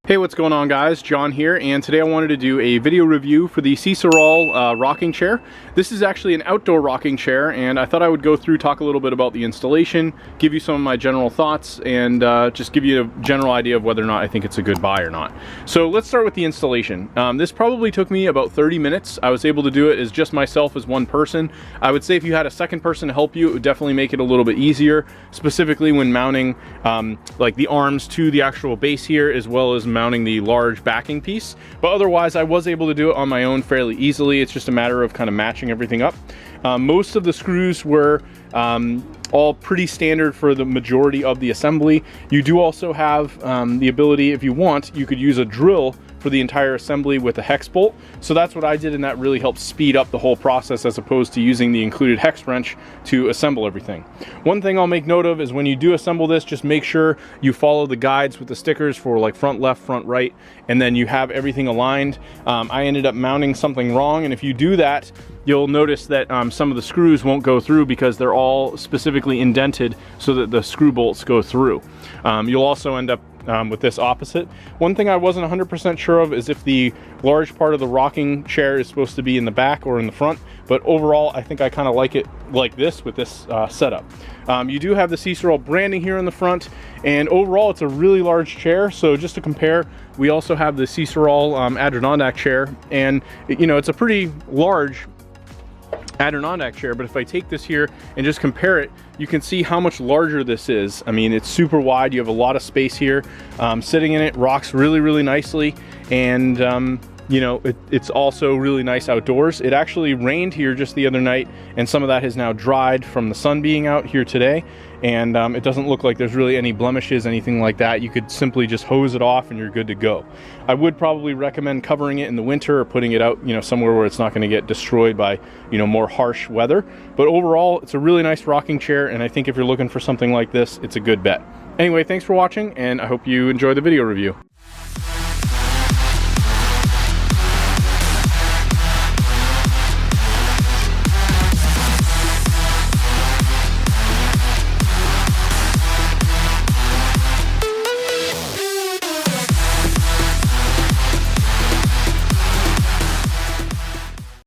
Hey, what's going on guys? John here, and today I wanted to do a video review for the Cecarol rocking chair. This is actually an outdoor rocking chair, and I thought I would go through, talk a little bit about the installation, give you some of my general thoughts, and just give you a general idea of whether or not I think it's a good buy or not. So let's start with the installation. This probably took me about 30 minutes. I was able to do it as just myself as one person. I would say if you had a second person to help you, it would definitely make it a little bit easier, specifically when mounting like the arms to the actual base here, as well as mounting the large backing piece. But otherwise I was able to do it on my own fairly easily. It's just a matter of kind of matching everything up. Most of the screws were all pretty standard for the majority of the assembly. You do also have the ability, if you want, you could use a drill for the entire assembly with a hex bolt. So that's what I did, and that really helps speed up the whole process as opposed to using the included hex wrench to assemble everything. One thing I'll make note of is when you do assemble this, just make sure you follow the guides with the stickers for like front left, front right, and then you have everything aligned. I ended up mounting something wrong, and if you do that, you'll notice that some of the screws won't go through because they're all specifically indented so that the screw bolts go through. You'll also end up with this opposite. One thing I wasn't 100% sure of is if the large part of the rocking chair is supposed to be in the back or in the front, but overall I think I kind of like it like this with this setup. You do have the Cecarol branding here in the front, and overall it's a really large chair. So just to compare, we also have the Cecarol Adirondack chair, and you know, it's a pretty large Adirondack chair, but if I take this here and just compare it, you can see how much larger this is. I mean, it's super wide. You have a lot of space here. Sitting in it rocks really nicely, and you know, it's also really nice outdoors. It actually rained here just the other night, and some of that has now dried from the sun being out here today, and it doesn't look like there's really any blemishes, anything like that. You could simply just hose it off and you're good to go. I would probably recommend covering it in the winter or putting it out, you know, somewhere where it's not going to get destroyed by, you know, more harsh weather. But overall, it's a really nice rocking chair, and I think if you're looking for something like this, it's a good bet. Anyway, thanks for watching, and I hope you enjoy the video review.